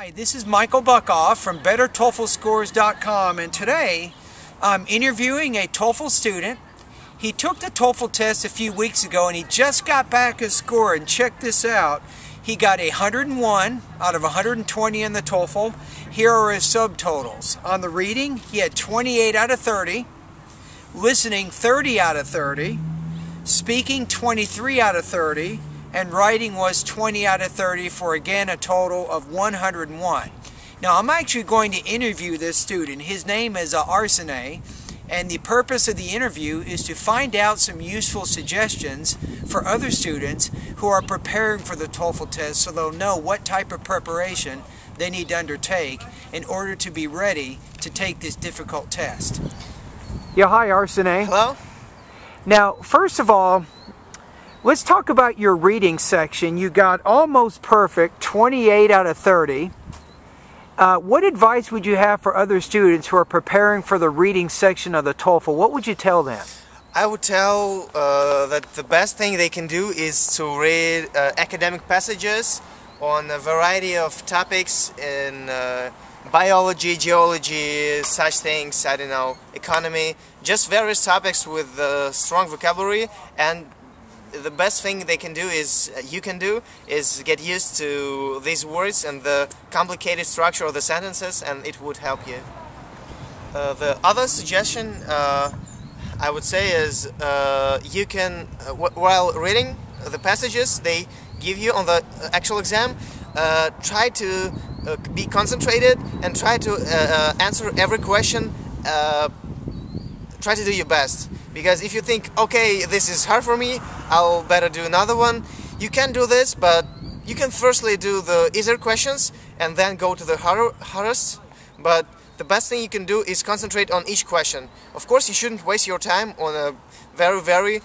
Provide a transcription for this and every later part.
Hi, this is Michael Buckoff from BetterTOEFLScores.com, and today I'm interviewing a TOEFL student. He took the TOEFL test a few weeks ago and he just got back his score, and check this out. He got 101 out of 120 in the TOEFL. Here are his subtotals. On the reading, he had 28 out of 30. Listening, 30 out of 30. Speaking, 23 out of 30. And writing was 20 out of 30 for, again, a total of 101. Now, I'm actually going to interview this student. His name is Arsene, and the purpose of the interview is to find out some useful suggestions for other students who are preparing for the TOEFL test, so they'll know what type of preparation they need to undertake in order to be ready to take this difficult test. Yeah, hi, Arsene. Hello. Now, first of all, let's talk about your reading section. You got almost perfect, 28 out of 30. What advice would you have for other students who are preparing for the reading section of the TOEFL? What would you tell them? I would tell that the best thing they can do is to read academic passages on a variety of topics in biology, geology, such things, I don't know, economy, just various topics with strong vocabulary. And the best thing they can do is, get used to these words and the complicated structure of the sentences, and it would help you. The other suggestion I would say is you can, while reading the passages they give you on the actual exam, try to be concentrated and try to answer every question. Try to do your best. Because if you think, okay, this is hard for me, I'll better do another one, you can do this, but you can firstly do the easier questions and then go to the hardest. But the best thing you can do is concentrate on each question. Of course, you shouldn't waste your time on a very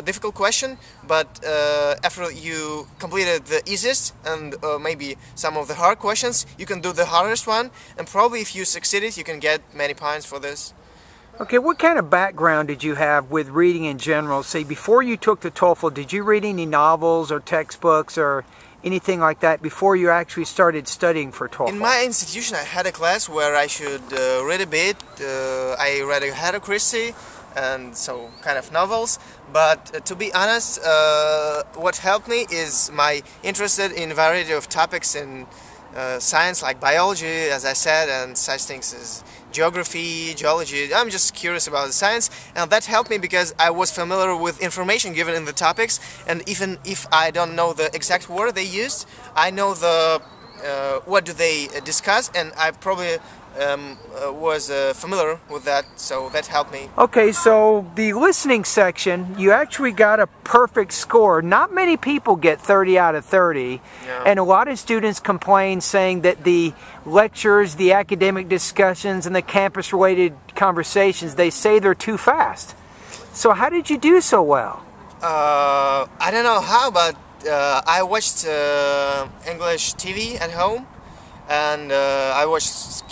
difficult question, but after you completed the easiest and maybe some of the hard questions, you can do the hardest one, and probably if you succeeded, you can get many points for this. Okay, what kind of background did you have with reading in general? Say, before you took the TOEFL, did you read any novels or textbooks or anything like that before you actually started studying for TOEFL? In my institution, I had a class where I should read a bit. I read Agatha Christie and so kind of novels. But to be honest, what helped me is my interest in a variety of topics in science, like biology, as I said, and such things as geography, geology. I'm just curious about the science, and that helped me because I was familiar with information given in the topics, and even if I don't know the exact word they used, I know the what do they discuss, and I probably was familiar with that, so that helped me. Okay, so the listening section, you actually got a perfect score. Not many people get 30 out of 30, yeah. And a lot of students complain saying that the lectures, the academic discussions, and the campus-related conversations, they say they're too fast. So how did you do so well? I don't know how, but I watched English TV at home, and I watched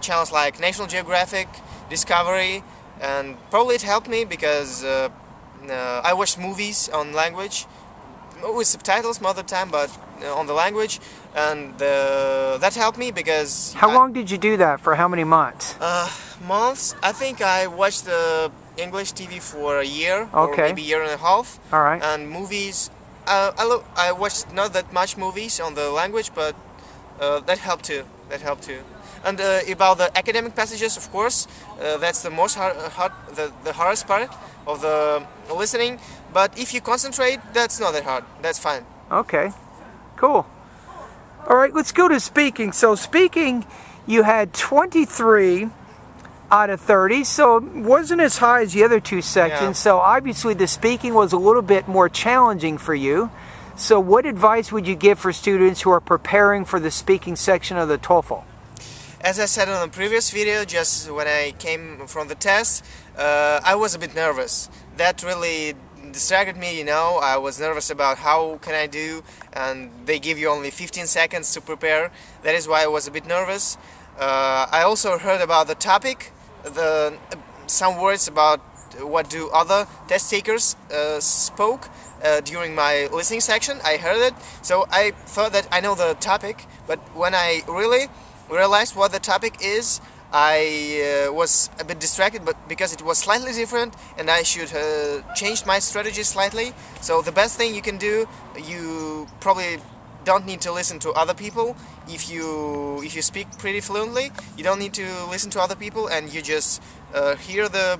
channels like National Geographic, Discovery, and probably it helped me because I watched movies on language with subtitles most of the time, but on the language, and that helped me because... How long did you do that? For how many months? Months. I think I watched the English TV for a year, okay, or maybe a year and a half. All right. And movies, I watched not that much movies on the language, but that helped too. And about the academic passages, of course, that's the most the hardest part of the listening. But if you concentrate, that's not that hard. That's fine. Okay, cool. All right, let's go to speaking. So speaking, you had 23 out of 30, so it wasn't as high as the other two sections. Yeah. So obviously the speaking was a little bit more challenging for you. So what advice would you give for students who are preparing for the speaking section of the TOEFL? As I said on the previous video, just when I came from the test, I was a bit nervous. That really distracted me, you know. I was nervous about how can I do, and they give you only 15 seconds to prepare. That is why I was a bit nervous. I also heard about the topic, some words about what do other test takers spoke during my listening section. I heard it, so I thought that I know the topic, but when I really realized what the topic is, I was a bit distracted, but because it was slightly different and I should change my strategy slightly. So the best thing you can do, you probably don't need to listen to other people. If you speak pretty fluently, you don't need to listen to other people, and you just hear the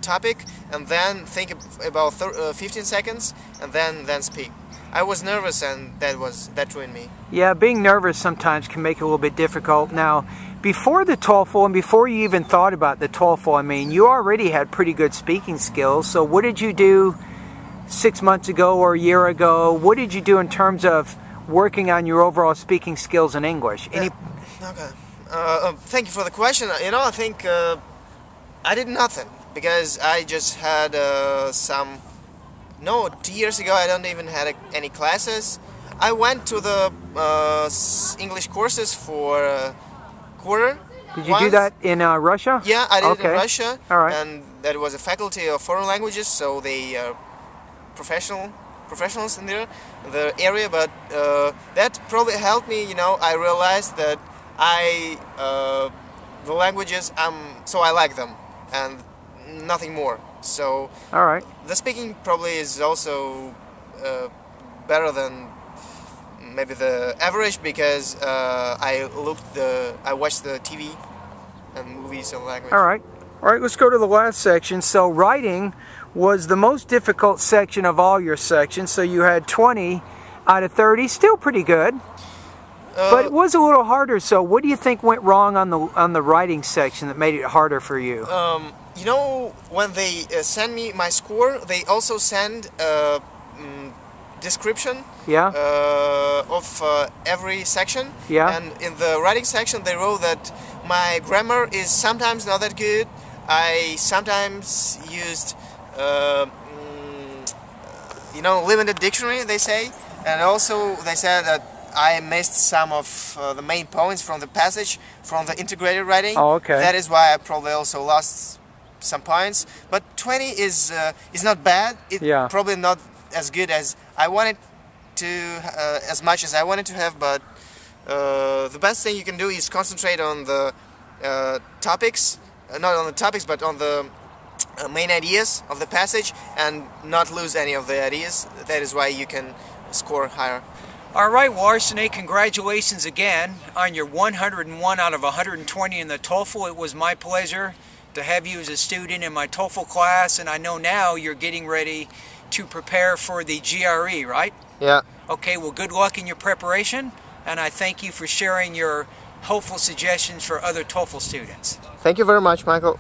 topic and then think about 15 seconds and then speak. I was nervous, and that ruined me. Yeah, being nervous sometimes can make it a little bit difficult. Now, before the TOEFL and before you even thought about the TOEFL, I mean, you already had pretty good speaking skills. So what did you do 6 months ago or a year ago? What did you do in terms of working on your overall speaking skills in English? Okay. Thank you for the question. You know, I think I did nothing, because I just had 2 years ago I don't even had any classes. I went to the English courses for a quarter. Did you do that in Russia? Yeah, I did it in Russia. All right. And that was a faculty of foreign languages, so they are professionals in the area. But that probably helped me. You know, I realized that the languages, so I like them, and nothing more. So all right, the speaking probably is also better than maybe the average, because I watched the TV and movies in language. All right, let's go to the last section. So writing was the most difficult section of all your sections. So you had 20 out of 30, still pretty good. But it was a little harder. So what do you think went wrong on the writing section that made it harder for you? You know, when they send me my score, they also send a description of every section. Yeah. And in the writing section, they wrote that my grammar is sometimes not that good. I sometimes used, you know, limited dictionary, they say. And also they said that I missed some of the main points from the passage from the integrated writing. Oh, okay. That is why I probably also lost some points. But 20 is not bad. It's probably not as good as I wanted to, as much as I wanted to have. But the best thing you can do is concentrate on the topics, not on the topics, but on the main ideas of the passage, and not lose any of the ideas. That is why you can score higher. All right, well, Arsene, congratulations again on your 101 out of 120 in the TOEFL. It was my pleasure to have you as a student in my TOEFL class, and I know now you're getting ready to prepare for the GRE, right? Yeah. Okay, well, good luck in your preparation, and I thank you for sharing your helpful suggestions for other TOEFL students. Thank you very much, Michael.